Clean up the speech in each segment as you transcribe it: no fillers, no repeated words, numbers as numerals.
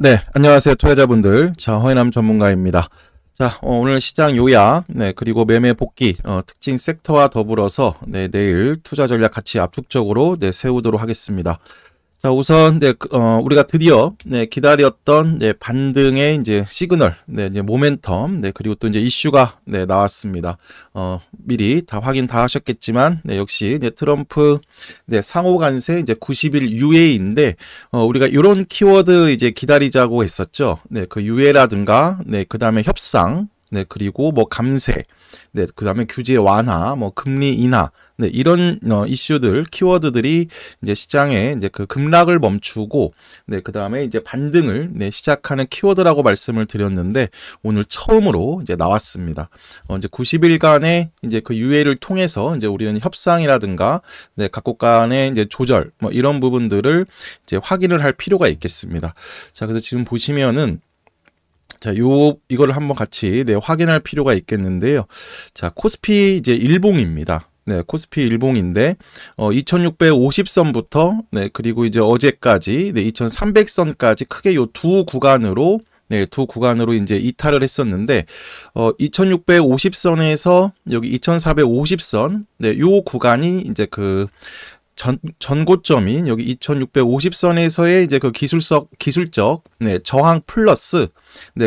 네, 안녕하세요, 투자자분들. 자, 허인함 전문가입니다. 자, 오늘 시장 요약, 그리고 매매 복귀, 특징 섹터와 더불어서, 내일 투자 전략 같이 압축적으로, 세우도록 하겠습니다. 자, 우선, 우리가 드디어, 기다렸던, 반등의 이제 시그널, 이제 모멘텀, 그리고 또 이제 이슈가, 나왔습니다. 미리 다 확인 다 하셨겠지만, 역시, 트럼프, 상호 관세, 이제 90일 유예인데, 우리가 이런 키워드 이제 기다리자고 했었죠. 그 유예라든가, 그 다음에 협상, 그리고 뭐 감세, 그 다음에 규제 완화, 뭐 금리 인하, 이런 이슈들, 키워드들이 이제 시장에 이제 그 급락을 멈추고, 그 다음에 이제 반등을 시작하는 키워드라고 말씀을 드렸는데, 오늘 처음으로 이제 나왔습니다. 이제 90일간의 이제 그 유예를 통해서 이제 우리는 협상이라든가, 각국 간의 이제 조절, 뭐 이런 부분들을 이제 확인을 할 필요가 있겠습니다. 자, 그래서 지금 보시면은, 자, 이거를 한번 같이 확인할 필요가 있겠는데요. 자, 코스피 이제 일봉입니다. 코스피 일봉인데 2650선부터 그리고 이제 어제까지 2300선까지 크게 요 두 구간으로 두 구간으로 이제 이탈을 했었는데 2650선에서 여기 2450선 요 구간이 이제 그 전고점인 여기 2650선에서의 이제 그 기술적 저항 플러스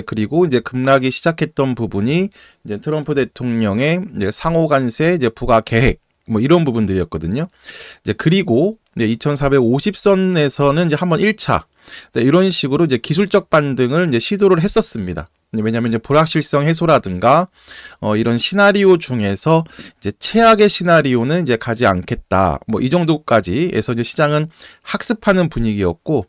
그리고 이제 급락이 시작했던 부분이 이제 트럼프 대통령의 이제 상호 관세 이제 부과 계획 뭐 이런 부분들이었거든요. 이제 그리고 2450선에서는 이제 한번 1차 이런 식으로 이제 기술적 반등을 이제 시도를 했었습니다. 왜냐하면 이제 불확실성 해소라든가 이런 시나리오 중에서 이제 최악의 시나리오는 이제 가지 않겠다. 뭐 이 정도까지 해서 이제 시장은 학습하는 분위기였고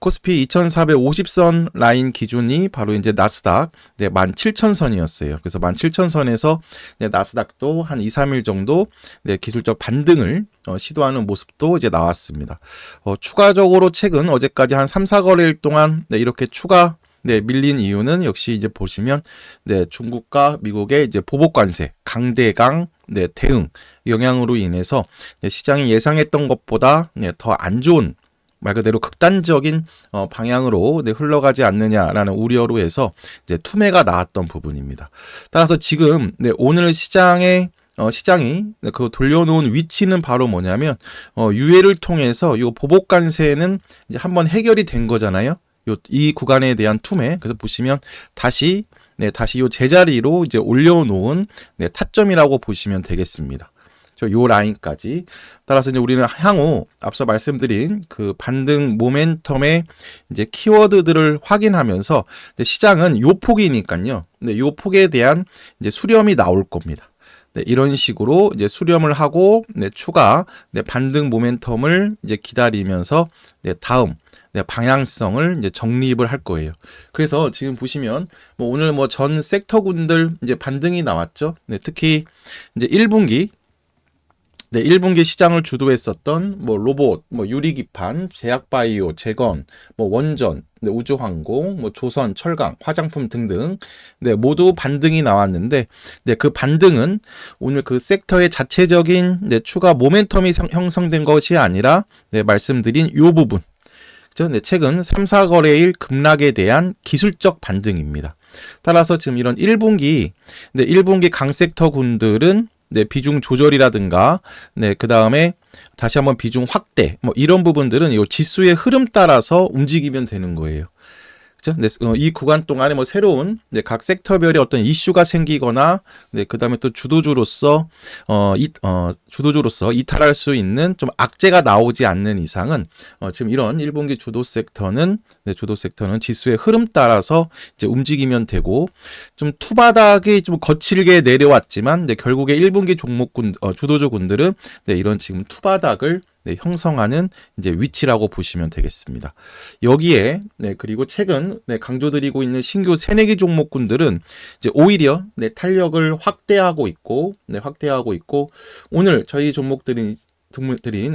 코스피 2450선 라인 기준이 바로 이제 나스닥 17000선이었어요. 그래서 17000선에서 나스닥도 한 2, 3일 정도 기술적 반등을 시도하는 모습도 이제 나왔습니다. 추가적으로 최근 어제까지 한 3, 4거래일 동안 이렇게 추가 밀린 이유는 역시 이제 보시면 중국과 미국의 이제 보복 관세, 강대강 대응 영향으로 인해서 시장이 예상했던 것보다 더 안 좋은 말 그대로 극단적인 방향으로 흘러가지 않느냐라는 우려로 해서 이제 투매가 나왔던 부분입니다. 따라서 지금 오늘 시장이 그 돌려놓은 위치는 바로 뭐냐면 유예를 통해서 이 보복 관세는 이제 한번 해결이 된 거잖아요. 이 구간에 대한 투매. 그래서 보시면 다시 요 제자리로 이제 올려놓은 타점이라고 보시면 되겠습니다. 요 라인까지. 따라서 이제 우리는 향후 앞서 말씀드린 그 반등 모멘텀의 이제 키워드들을 확인하면서 시장은 요 폭이니까요. 요 폭에 대한 이제 수렴이 나올 겁니다. 이런 식으로 이제 수렴을 하고 추가 반등 모멘텀을 이제 기다리면서 다음 방향성을 이제 정립을 할 거예요. 그래서 지금 보시면 뭐 오늘 뭐 전 섹터군들 이제 반등이 나왔죠. 특히 이제 1분기 1분기 시장을 주도했었던 뭐 로봇, 뭐 유리기판, 제약바이오, 재건, 뭐 원전, 우주항공, 뭐 조선, 철강, 화장품 등등 모두 반등이 나왔는데 그 반등은 오늘 그 섹터의 자체적인 추가 모멘텀이 형성된 것이 아니라 말씀드린 요 부분 최근 3, 4거래일 급락에 대한 기술적 반등입니다. 따라서 지금 이런 1분기 강섹터군들은 비중 조절이라든가 그 다음에 다시 한번 비중 확대 뭐 이런 부분들은 이 지수의 흐름 따라서 움직이면 되는 거예요. 그렇죠? 이 구간 동안에 뭐 새로운 각 섹터별의 어떤 이슈가 생기거나 그 다음에 또 주도주로서 이탈할 수 있는 좀 악재가 나오지 않는 이상은 지금 이런 1분기 주도 sektor는 지수의 흐름 따라서 이제 움직이면 되고 좀 투바닥이 좀 거칠게 내려왔지만 결국에 1분기 종목군 주도주군들은 이런 지금 투바닥을 형성하는 이제 위치라고 보시면 되겠습니다. 여기에 그리고 최근 강조드리고 있는 신규 새내기 종목군들은 이제 오히려 탄력을 확대하고 있고 오늘 저희 종목들인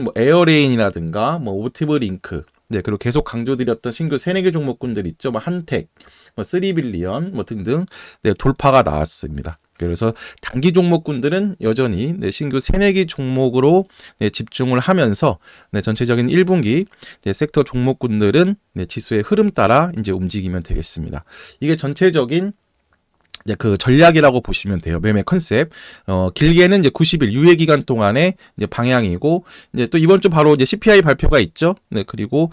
뭐 에어레인이라든가 뭐 오티브링크 그리고 계속 강조드렸던 신규 새내기 종목군들 있죠. 뭐 한택, 뭐 3빌리언 뭐 등등 돌파가 나왔습니다. 그래서 단기 종목군들은 여전히 네, 신규 새내기 종목으로 네, 집중을 하면서 네, 전체적인 1분기 네, 섹터 종목군들은 네, 지수의 흐름 따라 이제 움직이면 되겠습니다. 이게 전체적인 이제 그 전략이라고 보시면 돼요. 매매 컨셉. 길게는 이제 90일 유예 기간 동안의 이제 방향이고, 이제 또 이번 주 바로 이제 CPI 발표가 있죠. 네, 그리고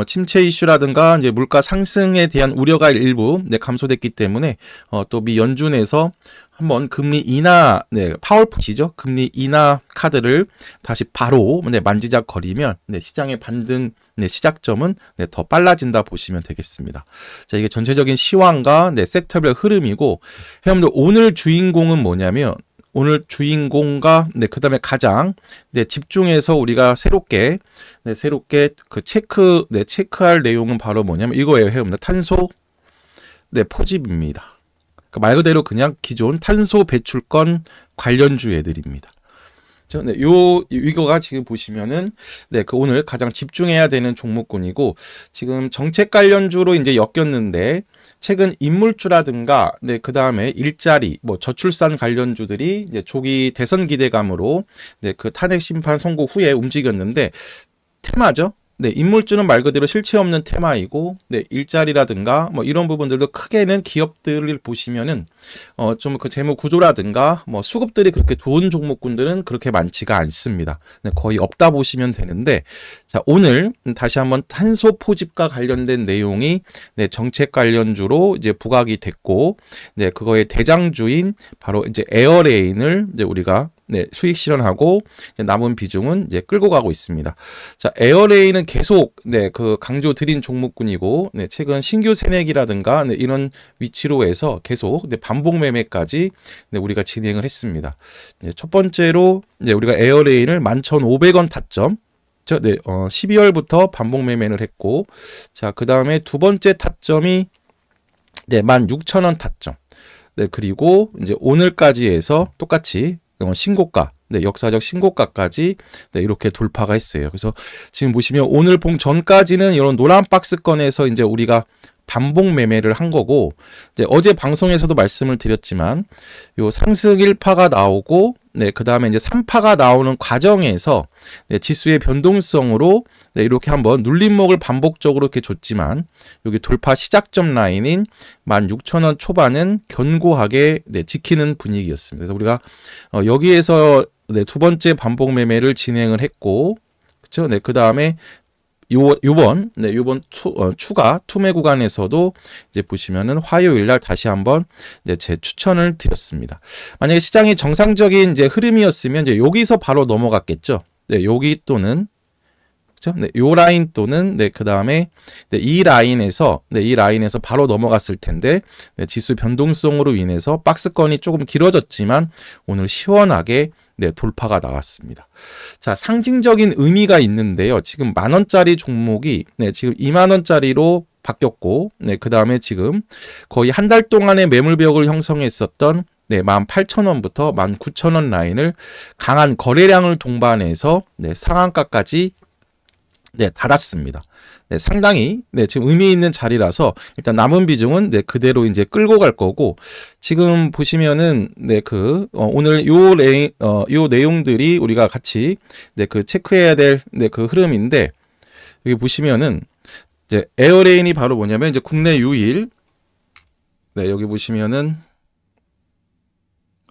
침체 이슈라든가 이제 물가 상승에 대한 우려가 일부 네, 감소됐기 때문에 또 미 연준에서 한번 금리 인하, 네, 파월풋이죠. 금리 인하 카드를 다시 바로 네, 만지작거리면 네, 시장의 반등 네, 시작점은 네, 더 빨라진다 보시면 되겠습니다. 자, 이게 전체적인 시황과 네, 섹터별 흐름이고, 여러분들 오늘 주인공은 뭐냐면 오늘 주인공과 네, 그다음에 가장 네, 집중해서 우리가 새롭게 그 체크할 내용은 바로 뭐냐면 이거예요, 여러분들. 탄소 네, 포집입니다. 그러니까 말 그대로 그냥 기존 탄소 배출권 관련주 애들입니다. 네, 이거가 지금 보시면은 네, 그 오늘 가장 집중해야 되는 종목군이고, 지금 정책 관련주로 이제 엮였는데 최근 인물주라든가 네, 그다음에 일자리, 뭐 저출산 관련주들이 이제 조기 대선 기대감으로 네, 그 탄핵 심판 선고 후에 움직였는데 테마죠. 네, 인물주는 말 그대로 실체 없는 테마이고, 네, 일자리라든가 뭐 이런 부분들도 크게는 기업들을 보시면은 좀 그 재무 구조라든가 뭐 수급들이 그렇게 좋은 종목군들은 그렇게 많지가 않습니다. 네, 거의 없다 보시면 되는데, 자, 오늘 다시 한번 탄소 포집과 관련된 내용이 네, 정책 관련주로 이제 부각이 됐고, 네, 그거의 대장주인 바로 이제 에어레인을 이제 우리가 네, 수익 실현하고 남은 비중은 이제 끌고 가고 있습니다. 자, 에어레인은 계속 네, 그 강조 드린 종목군이고, 네, 최근 신규 새내기라든가 네, 이런 위치로 해서 계속 네, 반복 매매까지 네, 우리가 진행을 했습니다. 네, 첫 번째로 네, 우리가 에어레인을 11,500원 타점. 네, 12월부터 반복 매매를 했고, 자, 그 다음에 두 번째 타점이 네, 16,000원 타점. 네, 그리고 이제 오늘까지 해서 똑같이 신고가, 네, 역사적 신고가까지 네, 이렇게 돌파가 했어요. 그래서 지금 보시면 오늘 봉 전까지는 이런 노란 박스권에서 이제 우리가 반복 매매를 한 거고, 이제 어제 방송에서도 말씀을 드렸지만 요 상승 1파가 나오고, 네, 그 다음에 이제 3파가 나오는 과정에서 네, 지수의 변동성으로 네, 이렇게 한번 눌림목을 반복적으로 이렇게 줬지만 여기 돌파 시작점 라인인 16,000원 초반은 견고하게 네, 지키는 분위기였습니다. 그래서 우리가 여기에서 네, 두 번째 반복 매매를 진행을 했고, 그렇죠? 네, 그 다음에 요번 추가 투매 구간에서도 이제 보시면은 화요일 날 다시 한번 이제 제 추천을 드렸습니다. 만약에 시장이 정상적인 이제 흐름이었으면 이제 여기서 바로 넘어갔겠죠. 네, 여기 또는 그렇죠? 네, 요 라인 또는 네, 그다음에 네, 이 라인에서 바로 넘어갔을 텐데 네, 지수 변동성으로 인해서 박스권이 조금 길어졌지만 오늘 시원하게 네, 돌파가 나왔습니다. 자, 상징적인 의미가 있는데요. 지금 10,000원짜리 종목이 네, 지금 20,000원짜리로 바뀌었고, 네, 그 다음에 지금 거의 한 달 동안의 매물벽을 형성했었던 네, 18,000원부터 19,000원 라인을 강한 거래량을 동반해서 네, 상한가까지 네, 닫았습니다. 네, 상당히 네, 지금 의미 있는 자리라서 일단 남은 비중은 네, 그대로 이제 끌고 갈 거고, 지금 보시면은 네, 오늘 요 내용들이 우리가 같이 네, 그 체크해야 될 네, 그 흐름인데, 여기 보시면은 이제 에어레인이 바로 뭐냐면 이제 국내 유일 네, 여기 보시면은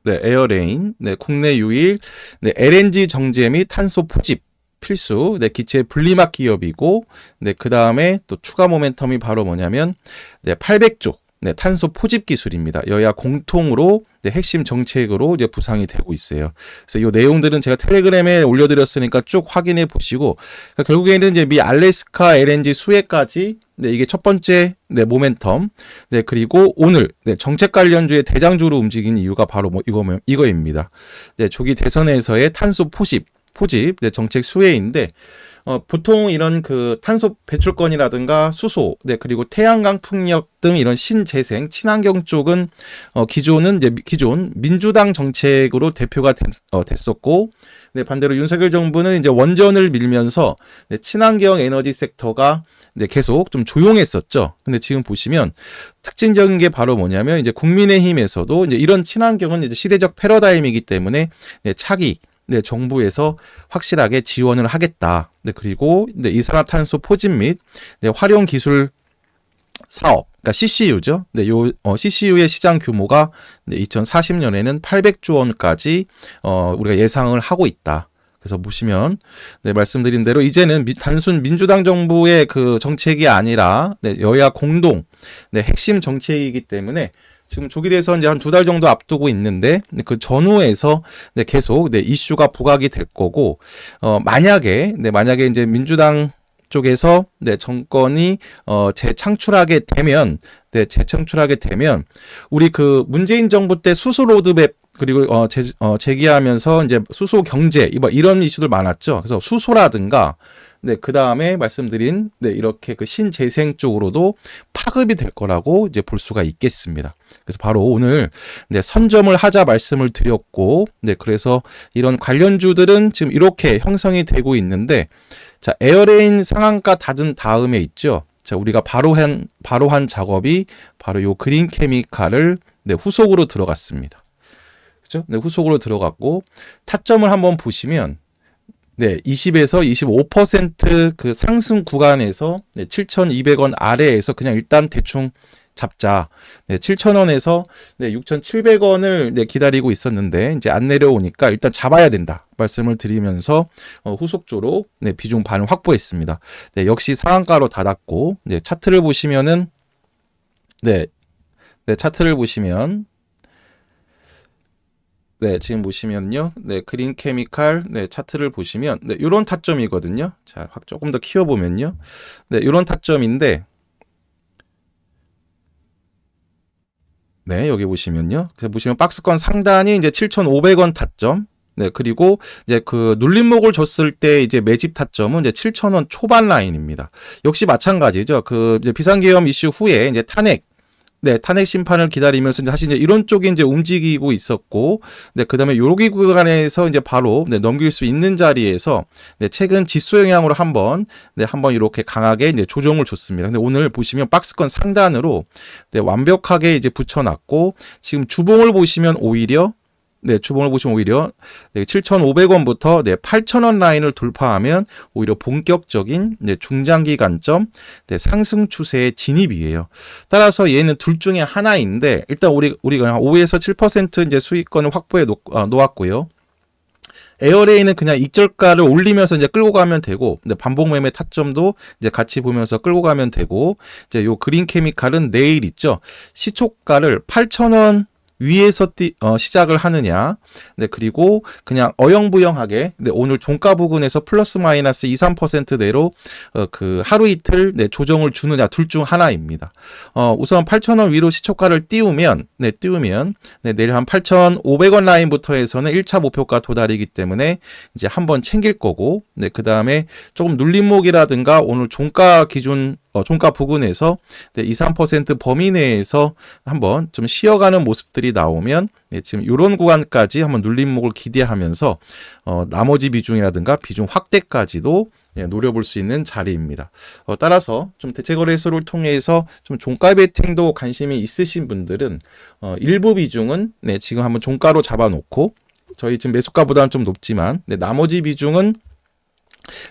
네, 에어레인 네, 국내 유일 네, LNG 정제 및 탄소 포집 필수 네, 기체 분리막 기업이고, 네, 그 다음에 또 추가 모멘텀이 바로 뭐냐면 네, 800조 네, 탄소 포집 기술입니다. 여야 공통으로 네, 핵심 정책으로 이제 부상이 되고 있어요. 그래서 이 내용들은 제가 텔레그램에 올려드렸으니까 쭉 확인해 보시고, 그러니까 결국에는 이제 미 알래스카 LNG 수혜까지 네, 이게 첫 번째 네, 모멘텀. 네, 그리고 오늘 네, 정책 관련주의 대장주로 움직이는 이유가 바로 뭐 이거입니다. 네, 조기 대선에서의 탄소 포집 네, 정책 수혜인데, 보통 이런 그 탄소 배출권이라든가 수소, 네, 그리고 태양광 풍력 등 이런 신재생, 친환경 쪽은 기존은 이제 기존 민주당 정책으로 대표가 됐었고, 네, 반대로 윤석열 정부는 이제 원전을 밀면서 네, 친환경 에너지 섹터가 네, 계속 좀 조용했었죠. 근데 지금 보시면 특징적인 게 바로 뭐냐면 이제 국민의힘에서도 이제 이런 친환경은 이제 시대적 패러다임이기 때문에 네, 차기 네, 정부에서 확실하게 지원을 하겠다. 네, 그리고 네, 이산화탄소 포진 및 네, 활용 기술 사업, 그러니까 CCU죠. 네, CCU의 시장 규모가 네, 2040년에는 800조 원까지 우리가 예상을 하고 있다. 그래서 보시면 네, 말씀드린 대로 이제는 단순 민주당 정부의 그 정책이 아니라 네, 여야 공동 네, 핵심 정책이기 때문에 지금 조기 대선 이제 한 2달 정도 앞두고 있는데 그 전후에서 네, 계속 네, 이슈가 부각이 될 거고 만약에 이제 민주당 쪽에서 네, 정권이 재창출하게 되면 우리 그 문재인 정부 때 수소 로드맵 그리고 제기하면서 이제 수소 경제 이런 이슈들 많았죠. 그래서 수소라든가 네, 그다음에 말씀드린 네, 이렇게 그 신재생 쪽으로도 파급이 될 거라고 이제 볼 수가 있겠습니다. 그래서 바로 오늘 네, 선점을 하자 말씀을 드렸고 네, 그래서 이런 관련주들은 지금 이렇게 형성이 되고 있는데 자, 에어레인 상한가 닫은 다음에 있죠. 자, 우리가 바로 한 작업이 바로 요 그린 케미칼을 네, 후속으로 들어갔습니다. 그죠? 네, 후속으로 들어갔고 타점을 한번 보시면 네, 20에서 25% 그 상승 구간에서 네, 7,200원 아래에서 그냥 일단 대충 잡자. 네, 7,000원에서 네, 6,700원을 네, 기다리고 있었는데 이제 안 내려오니까 일단 잡아야 된다. 말씀을 드리면서 후속조로 네, 비중 반을 확보했습니다. 네, 역시 상한가로 닫았고 네, 차트를 보시면은 차트를 보시면 네, 지금 보시면요. 네, 그린 케미칼 네, 차트를 보시면 네, 요런 타점이거든요. 자, 조금 더 키워 보면요. 네, 요런 타점인데 네, 여기 보시면요. 그래서 보시면 박스권 상단이 이제 7,500원 타점. 네, 그리고 이제 그 눌림목을 줬을 때 이제 매집 타점은 이제 7,000원 초반 라인입니다. 역시 마찬가지죠. 그 이제 비상계엄 이슈 후에 이제 탄핵 심판을 기다리면서 이제 사실 이제 이런 쪽이 이제 움직이고 있었고, 네, 그 다음에 요기 구간에서 이제 바로 네, 넘길 수 있는 자리에서 네, 최근 지수 영향으로 한번 이렇게 강하게 이제 조정을 줬습니다. 근데 오늘 보시면 박스권 상단으로 네, 완벽하게 이제 붙여놨고, 지금 주봉을 보시면 오히려 네, 7,500원부터 네, 8,000원 라인을 돌파하면 오히려 본격적인 네, 중장기 관점 네, 상승 추세의 진입이에요. 따라서 얘는 둘 중에 하나인데 일단 우리가 한 5에서 7% 이제 수익권을 확보해 놓았고요. 에어레인은 그냥 익절가를 올리면서 이제 끌고 가면 되고, 반복 매매 타점도 이제 같이 보면서 끌고 가면 되고, 이제 요 그린 케미칼은 내일 있죠. 시초가를 8,000원 위에서 시작을 하느냐. 네, 그리고 그냥 어영부영하게 네, 오늘 종가 부근에서 플러스 마이너스 2, 3% 내로 그 하루 이틀 네, 조정을 주느냐 둘 중 하나입니다. 우선 8,000원 위로 시초가를 띄우면 네, 내일 한 8,500원 라인부터 해서는 1차 목표가 도달이기 때문에 이제 한번 챙길 거고, 네, 그다음에 조금 눌림목이라든가 오늘 종가 기준 종가 부근에서 2, 3% 범위 내에서 한번 좀 쉬어가는 모습들이 나오면 네, 지금 이런 구간까지 한번 눌림목을 기대하면서 나머지 비중이라든가 비중 확대까지도 네, 노려볼 수 있는 자리입니다. 따라서 좀 대체거래소를 통해서 좀 종가 베팅도 관심이 있으신 분들은 일부 비중은 네, 지금 한번 종가로 잡아놓고 저희 지금 매수가보다는 좀 높지만 네, 나머지 비중은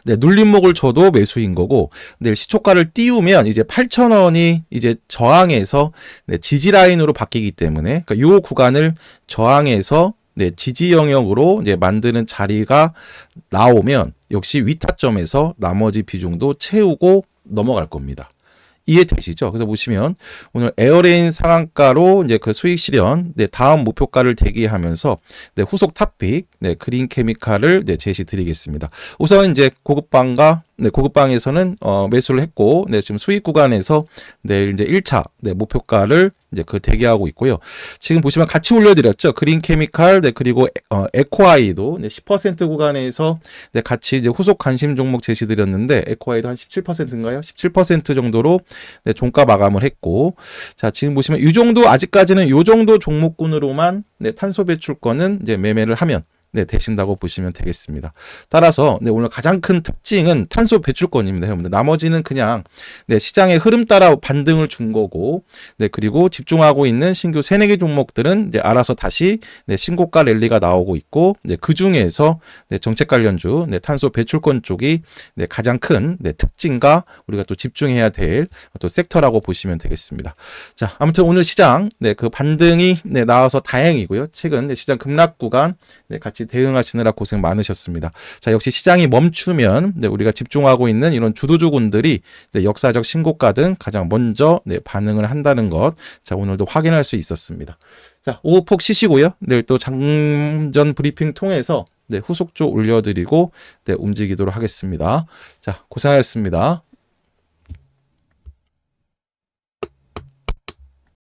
네, 눌림목을 줘도 매수인 거고, 내일 시초가를 띄우면 이제 8,000원이 이제 저항에서 네, 지지 라인으로 바뀌기 때문에, 그러니까 요 구간을 저항해서 네, 지지 영역으로 이제 만드는 자리가 나오면 역시 위타점에서 나머지 비중도 채우고 넘어갈 겁니다. 이해되시죠? 그래서 보시면 오늘 에어레인 상한가로 이제 그 수익 실현, 네, 다음 목표가를 대기하면서 네, 후속 탑픽, 네, 그린 케미칼을 네, 제시 드리겠습니다. 우선 이제 고급방과 네, 고급방에서는 매수를 했고, 네, 지금 수익 구간에서 내일 이제 1차 네, 목표가를 이제 그 대기하고 있고요. 지금 보시면 같이 올려드렸죠. 그린 케미칼, 네, 그리고 에코아이도 네, 10% 구간에서 네, 같이 이제 후속 관심 종목 제시드렸는데 에코아이도 한 17%인가요? 17% 정도로 네, 종가 마감을 했고, 자, 지금 보시면 이 정도 아직까지는 이 정도 종목군으로만 네, 탄소 배출권은 이제 매매를 하면 네, 되신다고 보시면 되겠습니다. 따라서 네, 오늘 가장 큰 특징은 탄소 배출권입니다, 여러분들. 나머지는 그냥 네, 시장의 흐름 따라 반등을 준 거고, 네, 그리고 집중하고 있는 신규 3-4개 종목들은 이제 알아서 다시 네, 신고가 랠리가 나오고 있고, 네, 그 중에서 네, 정책 관련주, 네, 탄소 배출권 쪽이 네, 가장 큰 네, 특징과 우리가 또 집중해야 될 또 섹터라고 보시면 되겠습니다. 자, 아무튼 오늘 시장 네, 그 반등이 네, 나와서 다행이고요. 최근 네, 시장 급락 구간 네, 같이 대응하시느라 고생 많으셨습니다. 자, 역시 시장이 멈추면 네, 우리가 집중하고 있는 이런 주도주군들이 네, 역사적 신고가 등 가장 먼저 네, 반응을 한다는 것, 자, 오늘도 확인할 수 있었습니다. 자, 오후 폭 쉬시고요. 내일 또 장전 브리핑 통해서 네, 후속조 올려드리고 네, 움직이도록 하겠습니다. 자, 고생하셨습니다.